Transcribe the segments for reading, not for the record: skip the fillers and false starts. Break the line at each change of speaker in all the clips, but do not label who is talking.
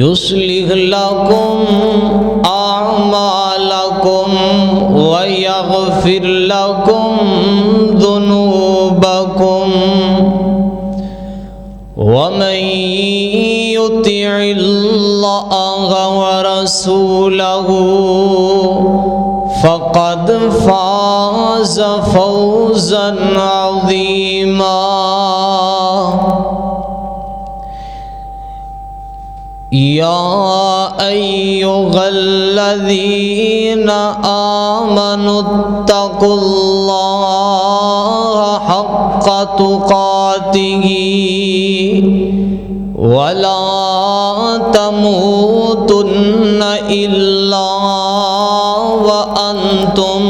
يصلح لكم أعمالكم ويغفر لكم ذنوبكم ومن يطع الله ورسوله فقد فاز فوزا عظيما يا أيها الذين آمنوا اتقوا الله حق تقاته ولا تموتن إلا وأنتم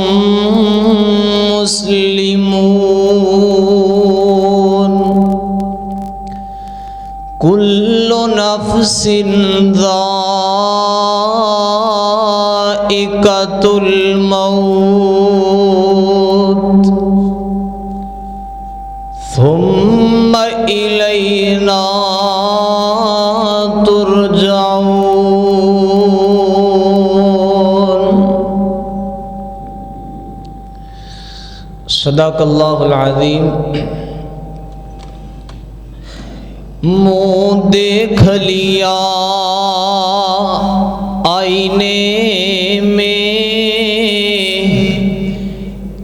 مسلمون كل نفس ذائقة الموت ثم إلينا ترجعون صدق اللہ العظیم منہ دیکھ لیا آئینے میں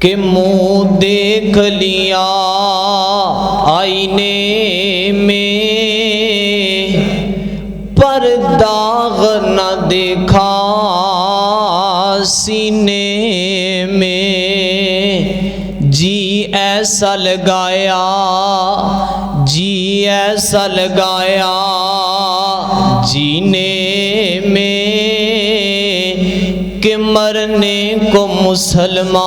کہ منہ دیکھ لیا آئینے میں پر داغ نہ دیکھا سینے میں جی ایسا لگایا جی ایسا لگایا جینے میں کہ مرنے کو مسلمان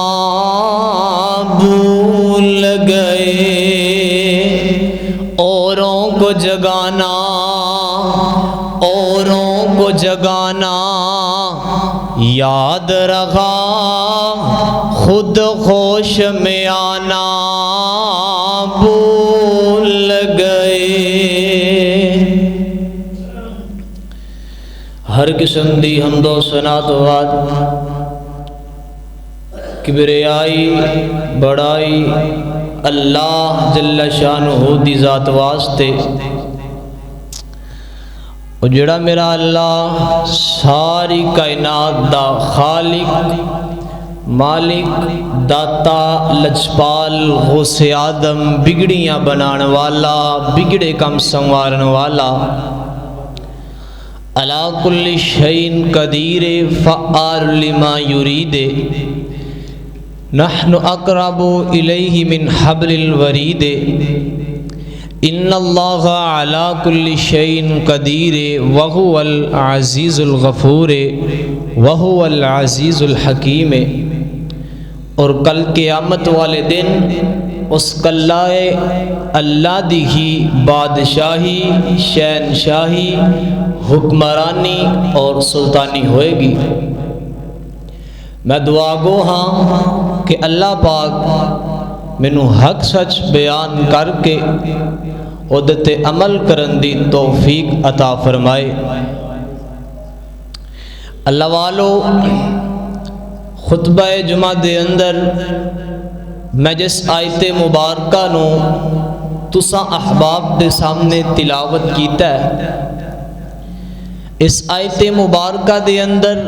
بھول گئے اوروں کو جگانا اوروں کو جگانا یاد رکھا خود ہوش میں آنا بھول گئے ہر قسم دی حمد و ثنا تو بعد کبریائی بڑائی اللہ جل شانہ دی ذات واسطے اور جڑا میرا اللہ ساری کائنات دا خالق مالک داتا لجپال غوث آدم بگڑیاں بنان والا بگڑے کم سنوارن والا علا کل شیء قدیر فعال لما یرید نحن اقرب الیہ من حبل الورید ان اللہ علا کل شیء قدیر وہو العزیز الغفور وہو العزیز الحکیم اور کل قیامت والے دن اس کلائے اللہ دی ہی بادشاہی شہنشاہی حکمرانی اور سلطانی ہوئے گی میں دعا گو ہاں کہ اللہ پاک مینوں حق سچ بیان کر کے عدت عمل کرن دی توفیق عطا فرمائے اللہ والو خطبہ جمعہ دے اندر میں جس آیت مبارکہ نو تساں احباب دے سامنے تلاوت کیتا ہے اس آیت مبارکہ دے اندر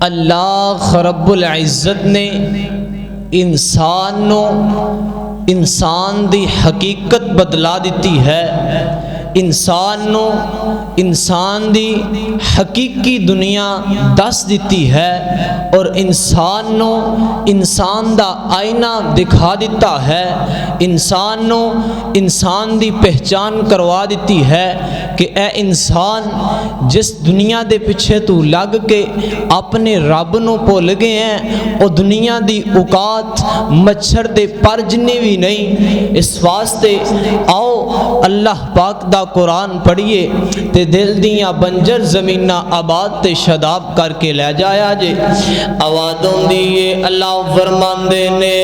اللہ رب العزت نے انسان دی حقیقت بدلا دیتی ہے انسان دی حقیقی دنیا دس دیتی ہے اور انسان دا آئینہ دکھا دیتا ہے انسان دی پہچان کروا دیتی ہے کہ اے انسان جس دنیا دے پیچھے تو لگ کے اپنے رب نو بھول گئے ہیں او دنیا دی اوقات مچھر دے پر جنے بھی نہیں اس واسطے آؤ اللہ پاک دا قرآن پڑھیے تے دل دیاں بنجر زمینہ آباد تے شاداب کر کے لے جایا جے آوازوں دیئے اللہ فرماندے نے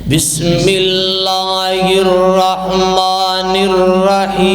بسم اللہ الرحمن الرحیم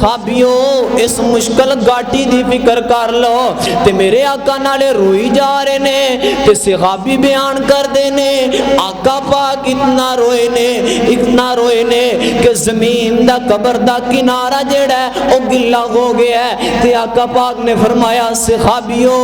صحابیو اس مشکل گاٹی دی فکر کر لو تے میرے آقا نالے روئی جا رہے نے تے صحابی بیان کر دینے آقا پاک اتنا روئے نے کہ زمین دا قبر دا کنارہ جڑا ہے او گلا ہو گیا ہے تے آقا پاک نے فرمایا صحابیو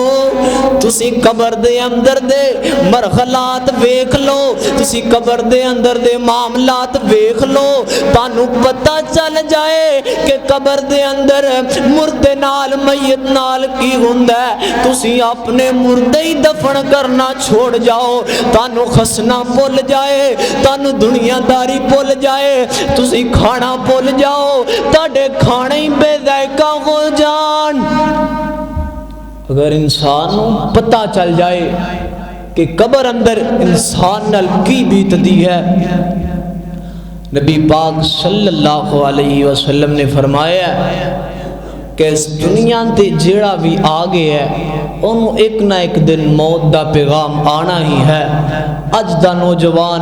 تسی قبر دے اندر دے مرحلات ویکھ لو تسی قبر دے اندر دے معاملات ویکھ لو تانوں پتہ چل جائے کہ قبر دے اندر مردے نال میت نال کی ہوندا ہے تسی اپنے مردے ہی دفن کرنا چھوڑ جاؤ تانوں خسنا بھول جائے تانوں دنیا داری بھول جائے تسی کھانا بھول جاؤ تاڈے کھانے ہی بے ذائقہ ہو جان۔ اگر انسان پتہ چل جائے کہ قبر اندر انسان نال کی بیتدی ہے، نبی پاک صلی اللہ علیہ وسلم نے فرمایا کہ اس دنیا تے جیڑا بھی آگے ہے انہوں ایک نہ ایک دن موت دا پیغام آنا ہی ہے۔ اج دا نوجوان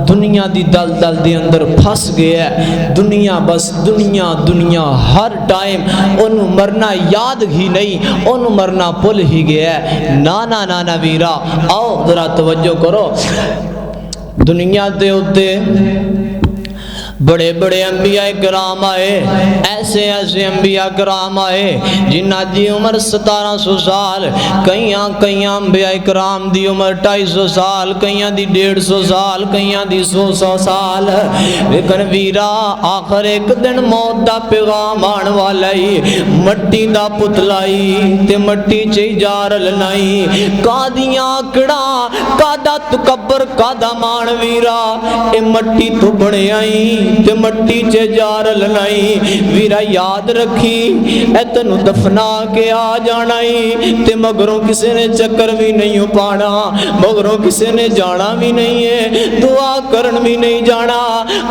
دنیا دی دل دے اندر پھس گیا ہے، دنیا بس دنیا ہر ٹائم انہوں مرنا یاد ہی نہیں، انہوں مرنا بھول ہی گیا ہے۔ نا ویرا آؤ ذرا توجہ کرو، دنیا دے اوتے بڑے بڑے انبیاء کرام آئے، ایسے انبیاء کرام آئے جنہ دی عمر 1700 سال، کئیاں انبیاء کرام دی عمر 250 سال، کئیاں دی 150 سال، کئیاں دی 100 سال، لیکن ویرا آخر ایک دن موت دا پیغام آن والا ہی، مٹی دا پتلائی تے مٹی چی جا رلنائی، کادیاں آکڑا کادا تکبر کادا مان ویرا، اے مٹی تو بڑے آئی تے مٹی چے جار لنائی، ویرا یاد رکھی اے تنو دفنا کے آ جانائی تے مگروں کسے نے چکر بھی نہیں پانا، مگروں کسے نے جانا بھی نہیں ہے، دعا کرن بھی نہیں جانا۔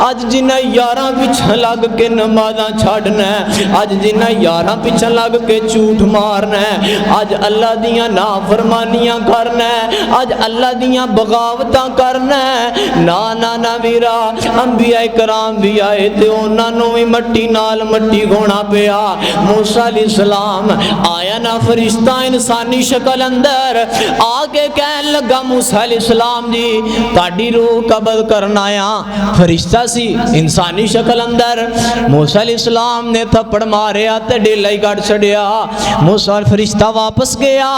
آج جنہ یاراں پیچھے لگ کے نمازاں چھاڑنا ہے، آج جنہ یاراں پیچھے لگ کے جھوٹ مارنا ہے، آج اللہ دیاں نافرمانیاں کرنا ہے، آج اللہ دیاں بغاوتاں کرنا ہے۔ نا ویرا انبیاء کرام بھی آئے تے انہاں نوں بھی مٹی نال مٹی ہونا پیا۔ موسیٰ علیہ السلام آیا نا فرشتہ انسانی شکل اندر آگے کہن لگا موسیٰ علیہ السلام جی تاڑی روح قبض کرنا آیا، فرشتہ سی انسانی شکل اندر۔ موسیٰ علیہ السلام نے تھپڑ ماریا تے ڈیلا ہی گاڑ چھڑیا، موسیٰ فرشتہ واپس گیا،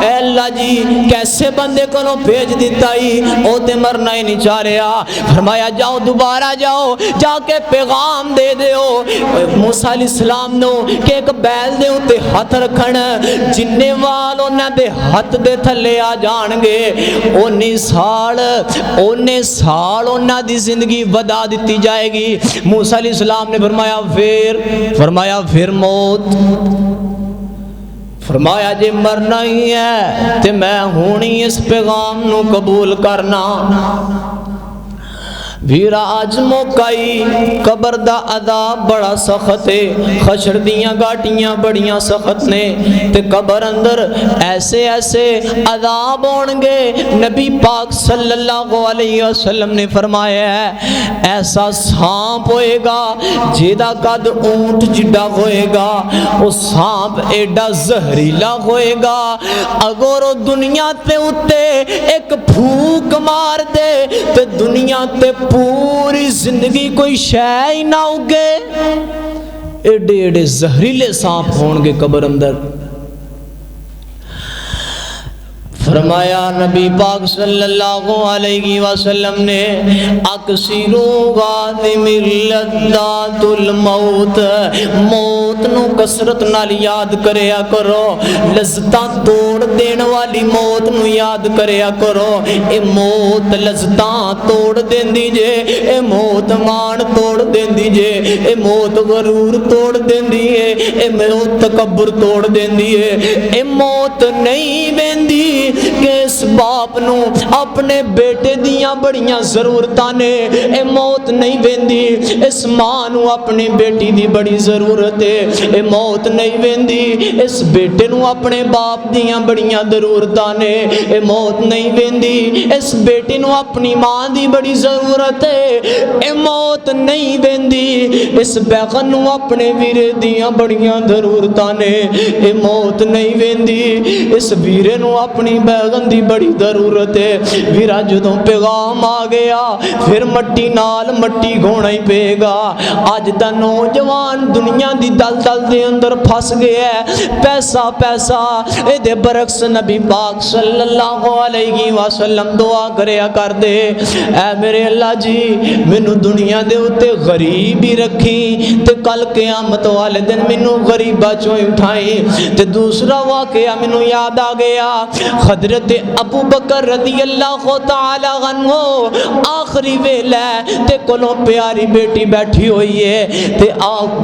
اے اللہ جی کیسے بندے کو نو بھیج دیتا ہی او تے مرنا ہی نہیں چاہ رہا، فرمایا جاؤ دوبارہ جاؤ جا کے پیغام دے دیو موسیٰ علیہ السلام نو کہ ایک بیل دے اتے ہاتھ رکھن، جننے وال انہیں دے ہاتھ دے تھلے آ جان گے، انہیں سال انہیں دی زندگی ودا دیتی جائے گی۔ موسیٰ علیہ السلام نے فرمایا پھر موت، فرمایا جے مرنا ہی ہے تے میں ہونی اس پیغام نو قبول کرنا۔ ویرا آج موقعی قبر دا عذاب بڑا سخت ہے، خشر دیاں گاٹیاں بڑیاں سخت نے تے قبر اندر ایسے عذاب ہونگے۔ نبی پاک صلی اللہ علیہ وسلم نے فرمایا ہے ایسا سانپ ہوئے گا جیدہ قد اونٹ جڈا ہوئے گا، وہ سانپ ایڈا زہریلا ہوئے گا، اگر وہ دنیا تے اتے ایک پھوک مار دے تے دنیا تے پوری زندگی کوئی شے ہی نہ اگے، ایڈے زہریلے سانپ ہونگے قبر اندر۔ فرمایا نبی پاک صلی اللہ علیہ وسلم نے اکثرو غازم لذات الموت، موت نو کسرت نال یاد کریا کرو، لذتاں توڑ دین والی موت نو یاد کریا کرو۔ اے موت لذتاں توڑ دیندی جے، اے موت مان توڑ دیندی جے، اے موت غرور توڑ دیندی ہے، اے موت تکبر توڑ دیندی ہے، اے موت نہیں ویندی کہ اس باپ نو اپنے بیٹے دیاں بڑیاں ضرورتاں نے، اے موت نہیں ویندی، اس ماں نو اپنی بیٹی دی بڑی ضرورت ہے، اے موت نہیں ویندی، اس بیٹے نو اپنے باپ دیاں بڑیاں ضرورتاں نے، اے موت نہیں ویندی، اس بیٹے نو اپنی ماں دی بڑی ضرورت ہے، اے موت نہیں ویندی، اس بیگن نو اپنے ویرے دیاں بڑیاں ضرورتاں نے، اے موت نہیں ویندی، اس ویرے نو اپنی بیگن دی بڑی ضرورت ہے۔ ویرا جدوں پیغام آ گیا پھر مٹی نال مٹی گھونا ہی پے گا۔ آج دا نوجوان دنیا دی دلدل دے اندر پھس گیا ہے، پیسہ پیسہ، اے دے برعکس نبی پاک صلی اللہ علیہ وسلم دعا کریا کر دے، اے میرے اللہ جی مینوں دنیا دے اتے غریب ہی رکھی تے کل قیامت والے دن مینوں غریبہ چوں اٹھائی۔ تے دوسرا واقعہ مینوں یاد آ گیا، حضرت ابو بکر رضی اللہ تعالی عنہ آخری ویلے تے کولوں پیاری بیٹی بیٹھی ہوئی ہے تے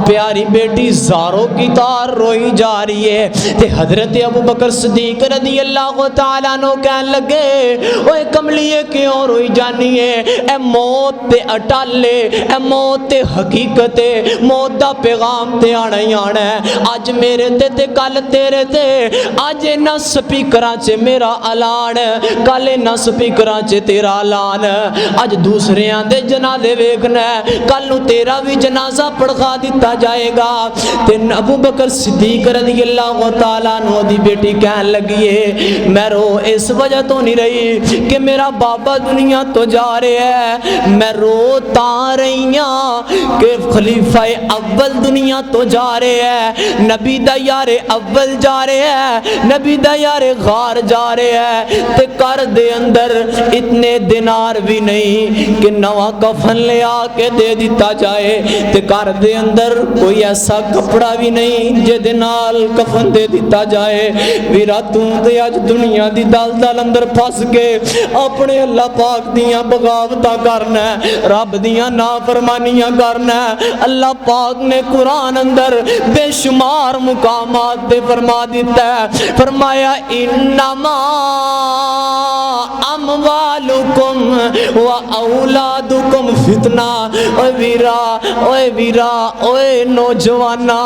پیاری بیٹی زاروں کی تار روئی جا رہی ہے تے حضرت ابو بکر صدیق رضی اللہ تعالی عنہ کہنے لگے اوے کملیے کیوں روئی جانی ہے، اے موت تے اٹالے، اے موت تے حقیقت ہے، موت دا پیغام تے آنا ہی آنا ہے، آج میرے تے کل تیرے تے، آج نہ سپیکراں چے میرا اعلان، کل نہ سپیکراں چے تیرا اعلان، آج دوسرے آندے جنازے ویکھنا ہے، کل نو تیرا بھی جنازہ پڑھا دیتا جائے گا۔ تے ابو بکر صدیق رضی اللہ تعالیٰ عنہ دی بیٹی کہنے لگی ہے میں رو اس وجہ تو نہیں رہی کہ میرا بابا دنیا تو جا رہے ہے، میں رو تا رہی ہاں کہ خلیفہ اول دنیا تو جا رہے ہے، نبی دا یار اول جا رہے ہے، نبی دا یار غار جا رہے ہے، تے کر دے اندر اتنے دینار بھی نہیں کہ نواں کفن لے آ کے دے دیتا جائے، تے کر دے اندر کوئی ایسا کپڑا بھی نہیں جے دے نال کفن دے دیتا جائے۔ ویرا توں تے آج دنیا دی دلدل اندر پھس کے اپنے اللہ پاک دیاں بغاوتاں کرنا ہے، رب دیاں نافرمانیاں کرنا ہے۔ اللہ پاک نے قرآن اندر بے شمار مقامات دے فرما دیتا ہے، فرمایا انما اموالکم و اولادکم فتنہ۔ اے ویرا اے ویرا اے نوجوانا،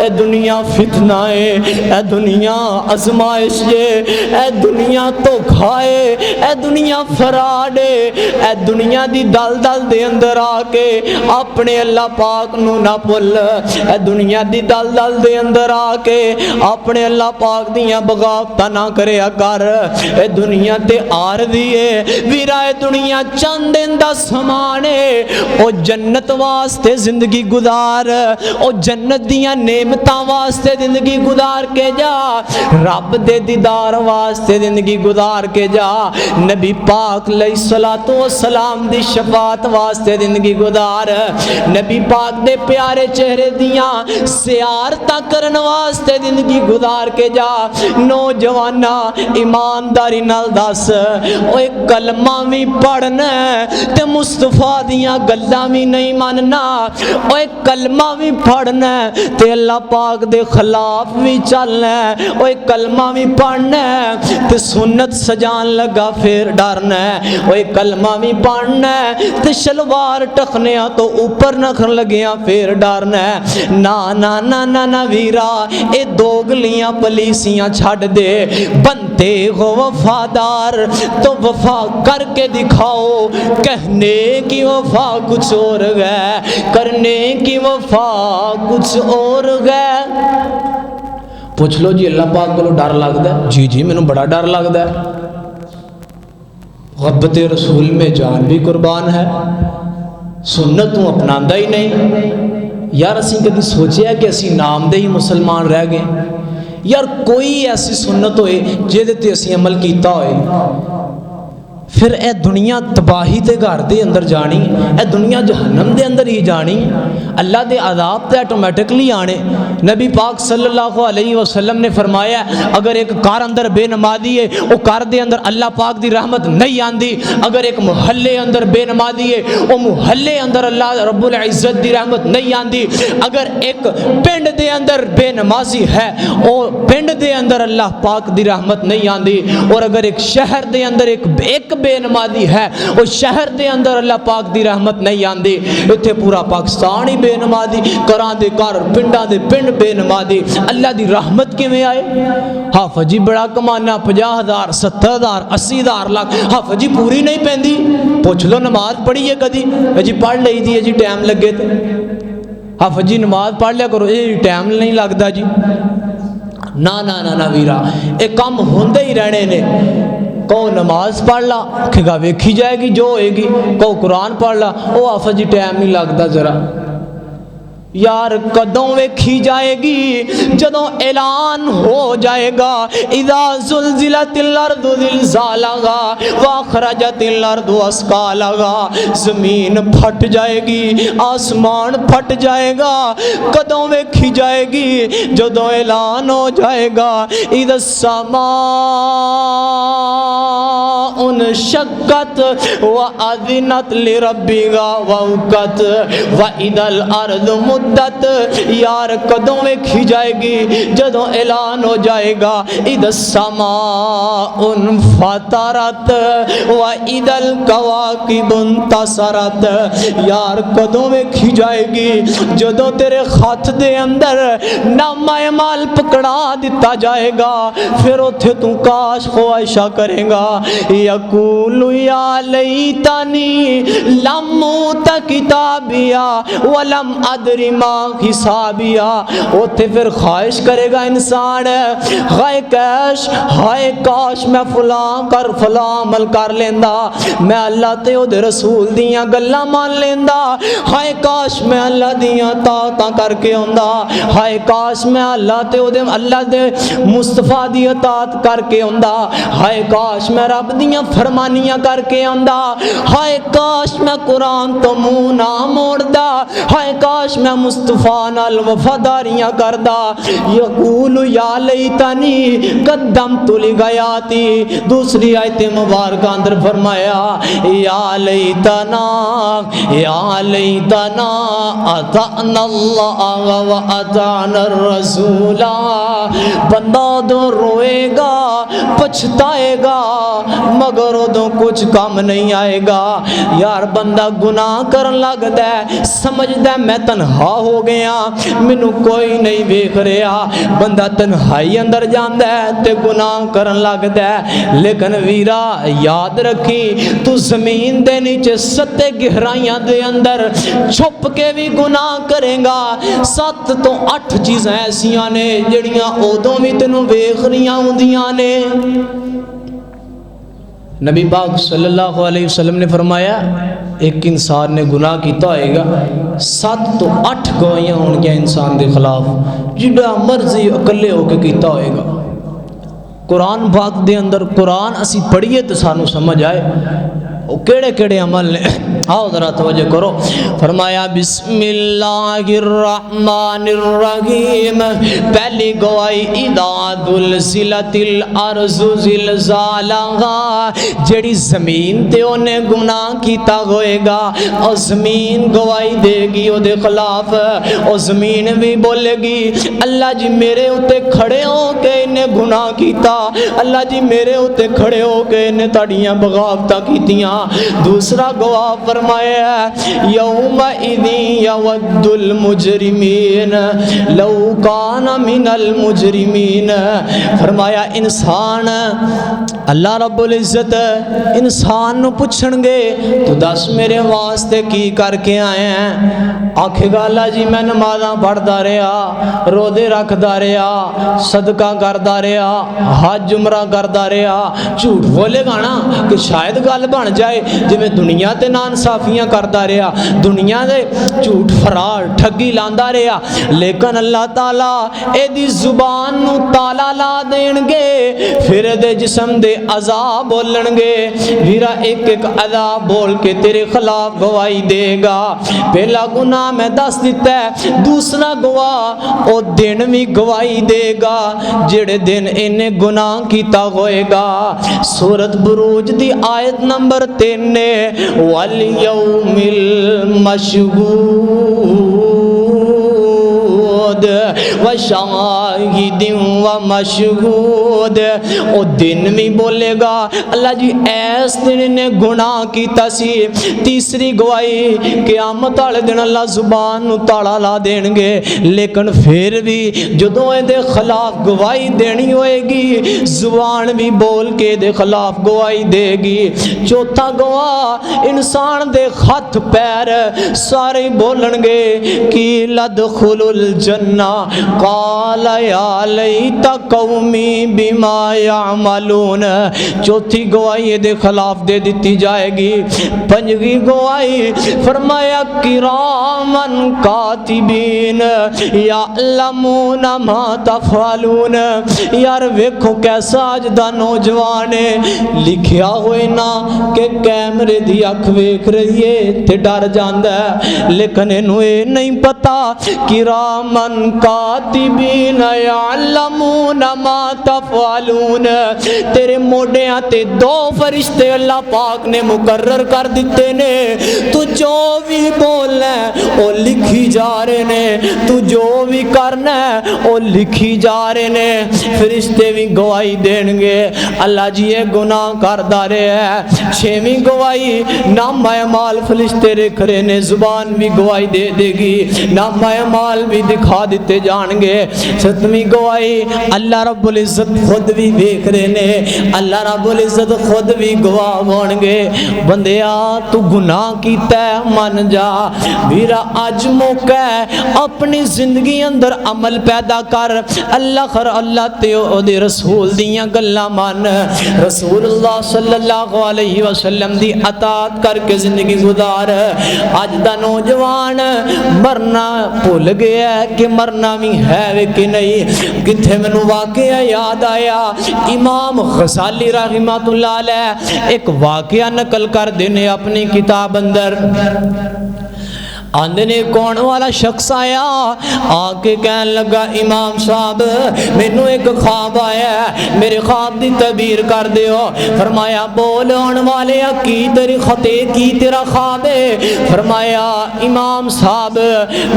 اے دنیا فتنہ ہے، اے دنیا ازمائش ہے، اے دنیا تو کھائے، اے دنیا فراڈے، اے دنیا دی دلدل دے اندر آ کے اپنے اللہ پاک نو نہ بھول، اے دنیا دی دلدل دے اندر آ کے اپنے اللہ پاک دیاں بغاوتاں نہ کریا کر، اے دنیا تے عارضی ہے ویرا، اے دنیا چند دن دا سامان ہے، او جنت واسطے زندگی گزار، او جنت دیاں نعمتاں واسطے زندگی گزار کے جا، رب دے دیدار واسطے زندگی گزار کے جا، نبی پاک علیہ الصلوۃ والسلام دی شفاعت واسطے زندگی گزار، نبی پاک دے پیارے چہرے دیاں زیارتاں کرن واسطے زندگی گزار کے جا۔ نوجوانا ایمانداری نال دس اوے کلمہ بھی پڑھنا تے مصطفیٰ دیاں گلاں بھی نہیں ماننا، اوے کلمہ بھی پڑھنا تے اللہ پاک دے خلاف بھی چلنا، اوے کلمہ بھی پڑھنا تے سنت سجان لگا پھر ڈرنا، اوے کلمہ بھی پڑھنا تے شلوار ٹکھنیاں تو اوپر نکھن لگیاں پھر ڈرنا، نا نا نا نا نا ویرا اے دوگلیاں پلیسیاں چھڑ دے، بنتے ہو وفادار تو وفا کر کے دکھاؤ، کہنے کی وفا کچھ اور ہے، کرنے کی وفا کچھ اور ہے۔ پوچھ لو جی اللہ پاک کو ڈر لگتا ہے؟ جی جی مینوں بڑا ڈر لگتا ہے، محبت رسول میں جان بھی قربان ہے، سنت تو اپناندہ ہی نہیں۔ یار اسی کدی سوچیا کہ اسی نام دے ہی مسلمان رہ گئے؟ یار کوئی ایسی سنت ہوئے جہدے تے اسی عمل کیتا ہوئے، پھر اے دنیا تباہی تے گھر دے اندر جانی، اے دنیا جہنم دے اندر ہی جانی، اللہ دے عذاب تے آٹومیٹکلی آنے۔ نبی پاک صلی اللہ علیہ وسلم نے فرمایا اگر ایک کار اندر بے نمازی ہے وہ کار دے اندر اللہ پاک دی رحمت نہیں آندی، اگر ایک محلے اندر بے نمازی ہے وہ محلے اندر اللہ رب العزت دی رحمت نہیں آندی، اگر ایک پنڈ دے اندر بے نمازی ہے وہ پنڈ دے اندر اللہ پاک دی رحمت نہیں آندی، اور اگر ایک شہر دے اندر ایک بے نمازی ہے وہ شہر دے اندر اللہ پاک دی رحمت نہیں آندی۔ اتھے پورا پاکستان ہی بے نمازی، کران دے کار پنڈا دے پنڈ بے نمازی، اللہ دی رحمت کیویں آئے؟ حافظ جی بڑا کمانا 50,000 70,000 80,000 لاکھ، حافظ جی پوری نہیں پیندی، پوچھ لو نماز پڑھی ہے کدی؟ جی پڑھ لئی دی ہے جی ٹائم لگے تے، حافظ جی نماز پڑھ لیا کرو جی ٹائم نہیں لگتا جی، نا نا نا نا ویرا ایک کام ہوندے ہی رہنے نے۔ کہو نماز پڑھ لا، کہ گا ویکھی جائے گی جو ہوئے گی، کہو قرآن پڑھ لا، وہ حافظ جی ٹائم نہیں لگتا ذرا، یار کدوں ویکھی جائے گی؟ جدوں اعلان ہو جائے گا اذا زلزلت الارض زلزالہا واخرجت الارض اثقالہا، زمین پھٹ جائے گی، آسمان پھٹ جائے گا، کدوں ویکھی جائے گی؟ جدوں اعلان ہو جائے گا اذا السماء انشقت واذنت لربها ووقت واذا الارض مدت، یار کدوں ویکھی جائے گی؟ جدوں اعلان ہو جائے گا اذا السماء انفطرت واذا الکواکب انتصرت، یار کدوں ویکھی جائے گی؟ جدوں تیرے خط دے اندر نامہ اعمال پکڑا دیتا جائے گا، پھر اتھے تو کاش خواہشہ کرے گا، یقول یا لیتنی لم اوت کتابیا ولم ادری ما حسابیا، اتھے پھر خواہش کرے گا انسان، ہائے کاش میں فلاں عمل کر لیندا، میں اللہ تے او دے رسول دیاں گلاں مان لیندا، ہائے کاش میں اللہ دیاں طاعتاں کر کے ہوندا، ہائے کاش میں اللہ تے او دے اللہ دے مصطفیٰ دی اطاعت کر کے ہوندا، ہائے کاش میں رب دیاں فرمانیاں کر کے ہوندا، ہائے کاش میں قرآن تو منہ نہ موڑدا، ہائے کاش میں مصطفیٰ نال وفاداریاں کردا، یقول یا لیتنی قدمت لغیاتی۔ دوسری آیت مبارکہ اندر فرمایا یا لیتنا اطعنا اللہ و اطعنا الرسول، بندہ دو روئے گا پچھتائے گا مگر ادوں کچھ کام نہیں آئے گا۔ یار بندہ گناہ کرن لگ دے، سمجھ دے میں تنہا ہو گیا، مینوں کوئی نہیں ویکھ رہا، بندہ تنہائی اندر جاندا ہے تے گناہ کرن لگ دے، لیکن ویرا یاد رکھی تو زمین دے نیچے ستے گہرائیاں دے اندر چھپ کے بھی گناہ کرے گا، 7 تو 8 چیزیں ایسیاں نے جڑیاں ادوں بھی تینوں ویکھ رہیاں ہوندیاں نے۔ نبی پاک صلی اللہ علیہ وسلم نے فرمایا ایک انسان نے گناہ کیتا ہوئے گا، 7 تو 8 گواہیاں ہون گیا انسان دے خلاف، جڑا مرضی اکلے ہو کے کیتا ہوئے گا۔ قرآن پاک دے اندر قرآن اسی پڑھیے تو سانو سمجھ آئے وہ کیڑے کیڑے عمل نے۔ آؤ ذرا توجہ کرو، فرمایا بسم اللہ الرحمن الرحیم، پہلی گواہی اذا زلزلت الارض زلزالہا، جڑی زمین تے انہیں گناہ کیتا ہوئے گا اور زمین گواہی دے گی او دے خلاف، اور زمین بھی بولے گی اللہ جی میرے اتے کھڑے ہو کے انہیں گناہ کیتا، اللہ جی میرے اتے کھڑے ہو کے انہیں تاڑیاں بغاوتہ کیتیاں۔ دوسرا گواہ فرمایا یومئذ یود المجرمین لو کان من المجرمین، فرمایا انسان اللہ رب العزت انسان نو پوچھن گے تو دس میرے واسطے کی کر کے آئے ہیں؟ آکھے گا اللہ جی میں نمازاں پڑھدا رہا، روزے رکھدا رہا، صدقہ کردا رہا، حج عمرہ کردا رہا۔ جھوٹ بولے گا نا کہ شاید گل بن جائے جی میں دنیا تے نہ ناانصافیاں کرتا رہا, دنیا دے جھوٹ فرار ٹھگی لاندا رہا, لیکن اللہ تعالیٰ اے دی زبان نو تالا لا دین گے, پھر دے جسم دے اعضاء بولن گے, ویرا ایک ایک اعضاء بول کے تیرے خلاف گواہی دے گا. پہلا گناہ میں دس دیتا ہے, دوسرا گواہ او دن بھی گواہی دے گا جڑے دن انہیں گناہ کیتا ہوئے گا. سورت بروج دی آیت نمبر 3 وَالْيَوْمِ الْمَشْهُودِ وَشَاهِدٍ وَمَشْهُودٍ, او دن بھی بولے گا اللہ جی ایس دن نے گناہ کیتا سی. تیسری گواہی قیامت والے دن اللہ زبان نو تالا لا دین گے, لیکن پھر بھی جدوں اے دے خلاف گواہی دینی ہوئے گی زبان بھی بول کے دے خلاف گواہی دے گی. چوتھا گواہ انسان دے ہاتھ پیر سارے بولن گے کہ لدخل الجنہ قال یا لیت قومی بما یعملون. چوتھی گواہی دے خلاف دے دیتی جائے گی. پنجویں گواہی فرمایا کرامن کاتبین یعلمون ما تفعلون. یار ویکھو کیسا اج دا نوجوان ہے, لکھیا ہوئے نا کہ کیمرے دی اکھ ویکھ رہی ہے تے ڈر جاندا ہے, لیکن اینوں اے نہیں پتا کرامن کاتبین یعلمون ما تفعلون. تیرے موڈیاں تے 2 فرشتے اللہ پاک نے مقرر کر دیتے نے, تو جو بھی بولنا ہے او لکھی جا رہے نے, تو جو بھی کرنا ہے او لکھی جا رہے نے. فرشتے بھی گواہی دین گے اللہ جی یہ گناہ کردا رہے ہے. 6ویں گواہی نامہ اعمال فرشتے رکھ رہے نے, زبان بھی گواہی دے دے گی, نامہ اعمال بھی دکھا دیتے جان گے. 7ویں گواہی اللہ رب العزت خود بھی دیکھ رہے نے, اللہ رب العزت خود بھی گواہ ہون گے. بندیا تو گناہ کیتا ہے من جا, ویرا اج موقع ہے اپنی زندگی اندر عمل پیدا کر. اللہ تے او دے رسول دیاں گلاں من, رسول اللہ صلی اللہ علیہ وسلم دی اطاعت کر کے زندگی گزار. اج دا نوجوان مرنا بھول گیا ہے کہ مرنا بھی ہے کہ نہیں. کتھے مینوں واقعہ یاد آیا, امام غزالی رحمۃ اللہ علیہ ایک واقعہ نقل کر دینے اپنی کتاب اندر. آندھنے کون والا شخص آیا, آ کے کہنے لگا امام صاحب مینوں ایک خواب آیا ہے, میرے خواب دی تعبیر کر دیو. فرمایا بول آن والے کی تیری خطے کی تیرا خواب ہے. فرمایا امام صاحب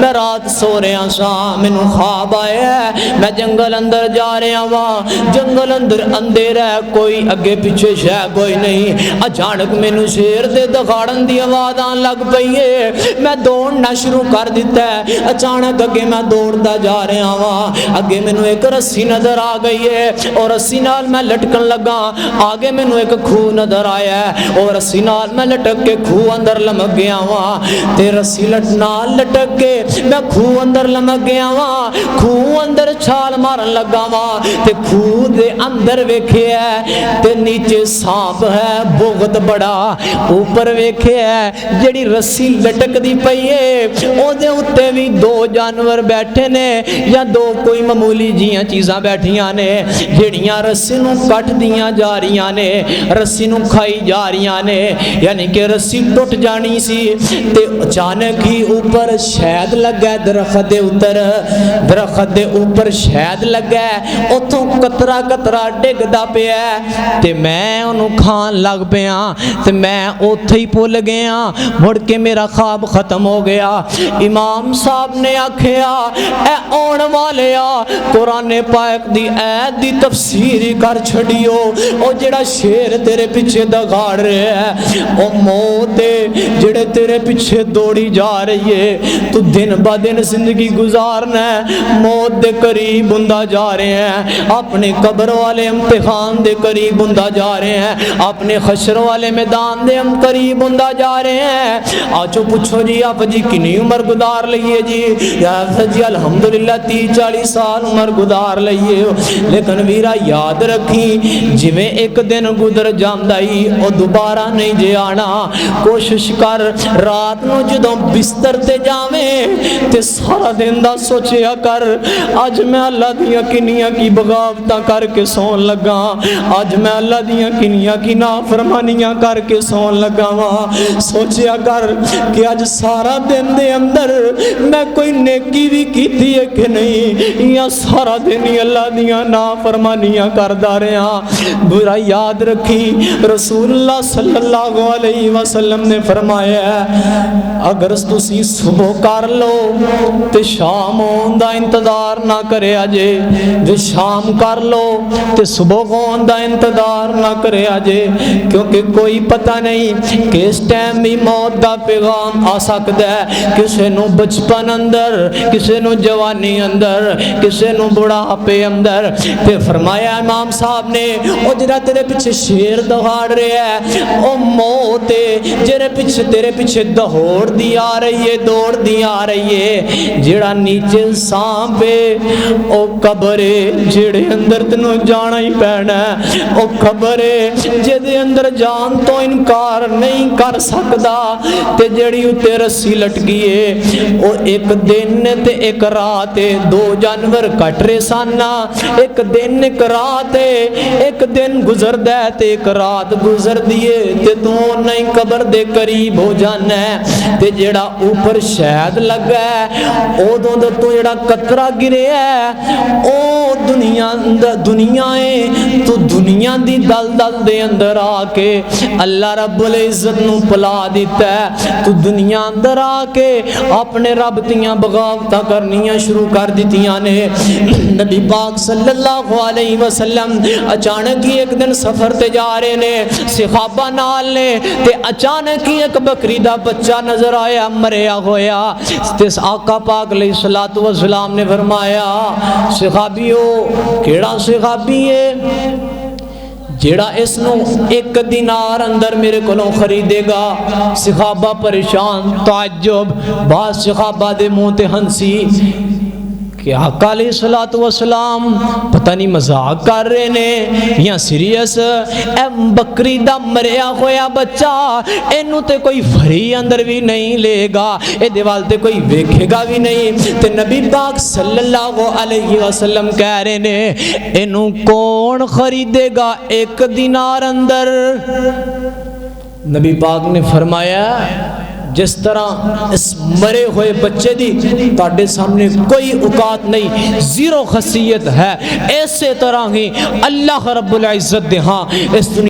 میں رات سو رہا سا, مینوں خواب آیا ہے میں جنگل اندر جا رہا وا, جنگل اندر اندھیرا ہے, کوئی اگے پیچھے شے کوئی نہیں. اچانک مینوں شیر دے دگاڑن دی آواز آن لگ پئی ہے, میں دوڑنا شروع کر دیتا ہے. اچانک اگے میں دوڑتا جا رہا ہاں, اگے مینوں ایک رسی نظر آ گئی ہے اور رسی نال میں لٹکن لگا. آگے مینوں ایک کھو نظر آیا ہے اور رسی نال میں لٹک کے کھو اندر لمک گیا ہاں, تے رسی نال لٹک کے میں کھو اندر لمک گیا ہاں. کھو اندر چھال مارن لگا ہاں تے کھو دے اندر ویکھیا تے نیچے سانپ ہے بہت بڑا, اوپر ویکھیا جڑی رسی لٹک دی پئی ہے او دے اُتے بھی 2 جانور بیٹھے نے یا 2 کوئی معمولی جیاں چیزاں بیٹھیاں نے جڑیاں رسی نو کٹ دیاں جا رہیاں نے, رسی نو کھائی جا رہیاں نے, یعنی کہ رسی ٹوٹ جانی سی. تے اچانک ہی اوپر شہد لگا, درخت دے اوپر شہد لگا, اتھوں قطرہ قطرہ ڈگدا پیا تے میں اونوں کھان لگ پیا تے میں اوتھے ہی بھول گیا, مڑ کے میرا خواب ختم ہو گیا. امام صاحب نے آکھیا اے آن والیا قرآن پاک دی ایت دی تفسیر کر چھڑیو, او جڑا شیر تیرے پیچھے دگاڑ رہے ہے او موت جڑے تیرے پیچھے دوڑی جا رہی ہے. تو دن با دن زندگی گزارنا ہے, موت دے قریب ہوندا جا رہے ہیں, اپنے قبر والے امتحان دے قریب ہوندا جا رہے ہیں, اپنے حشر والے میدان دے ہم قریب ہوندا جا رہے ہیں. آجو پوچھو جی آپ جی کنی عمر گزار لئیے جی، یا حضرت جی الحمدللہ 30-40 سال عمر گزار لئیے، لیکن ویرا یاد رکھی جویں ایک دن گزر جاندائی او دوبارہ نہیں جے آنا۔ کوشش کر رات نو جدوں بستر تے جاویں تے سارا دن دا سوچیا کر آج میں اللہ دیاں کنیاں کی بغاوتاں کر کے سون لگا، آج میں اللہ دیاں کنیاں کی نافرمانیاں کر کے سون لگا ہاں۔ سوچیا کر کہ آج سارا دن دے اندر میں کوئی نیکی بھی کیتی ہے کہ نہیں، یا سارا دن ہی اللہ دیاں نافرمانیاں کردہ رہے ہیں۔ برا یاد رکھی رسول اللہ صلی اللہ علیہ وسلم نے فرمایا ہے اگر تسی صبح کر لو تے شام ہوندہ انتظار نہ کرے آجے، جو شام کر لو تے صبح ہوندہ انتظار نہ کرے آجے، کیونکہ کوئی پتہ نہیں کہ اس ٹائم بھی موت دا پیغام آ سکتا ہے، کسے نو بچپن اندر، کسے نو جوانی اندر، کسے نو بڑھاپے اندر۔ تے فرمایا امام صاحب نے او جڑا تیرے پیچھے شیر دہاڑ رہے ہے او موت ہے، جڑے پیچھے تیرے پیچھے دہوڑ دی آ رہی ہے، دوڑ دی آ رہی ہے، جڑا نیچے سانپ ہے او قبر ہے، جڑے اندر تنو جانا ہی پینا ہے، او قبر ہے جدے اندر جان تو انکار نہیں کر سکدا، تے جڑی اتے رسی لٹکی ہے او ایک دن تے ایک رات ہے، دو جانور کٹ رہے سانا، ایک دن ایک رات ہے، ایک دن گزر دے تے ایک رات گزر دیے تے تو نہیں قبر دے قریب ہو جانا ہے۔ تے جڑا اوپر شہد لگا ہے او دو تو جڑا قطرہ گرے ہے او دنیا ہے، تو دنیا دی دل دے اندر آ کے اللہ رب العزت نو پلا دیتا ہے، تو دنیا اندر آ کے اپنے رب تیاں بغاوتاں کرنیاں شروع کر دیتیاں نے۔ نبی پاک صلی اللہ علیہ وسلم اچانک ہی ایک دن سفر تے جا رہے نے، صحابہ نال نے، تے اچانک ہی ایک بکری دا بچہ نظر آیا مریا ہویا، تے آقا پاک علیہ السلام نے فرمایا صحابیو کیڑا صحابی ہے جیڑا اس نو 1 دینار اندر میرے کولوں خریدے گا؟ صحابہ پریشان، تعجب، بعض صحابہ دے منہ تے ہنسی کہ آقا علیہ السلام پتہ نہیں مذاق کر رہے نے یا سیریس، اے بکری دا مریا ہویا بچہ اینو تے کوئی فری اندر بھی نہیں لے گا، اے دیوال تے کوئی ویکھے گا بھی نہیں، تے نبی پاک صلی اللہ علیہ وسلم کہہ رہے نے اینو کون خریدے گا 1 دینار اندر؟ نبی پاک نے فرمایا جس طرح اس مرے ہوئے بچے دی تاڑے سامنے کوئی اوقات نہیں، زیرو خاصیت ہے، ایسے طرح ہی اللہ رب العزت دے ہاں اس دنیا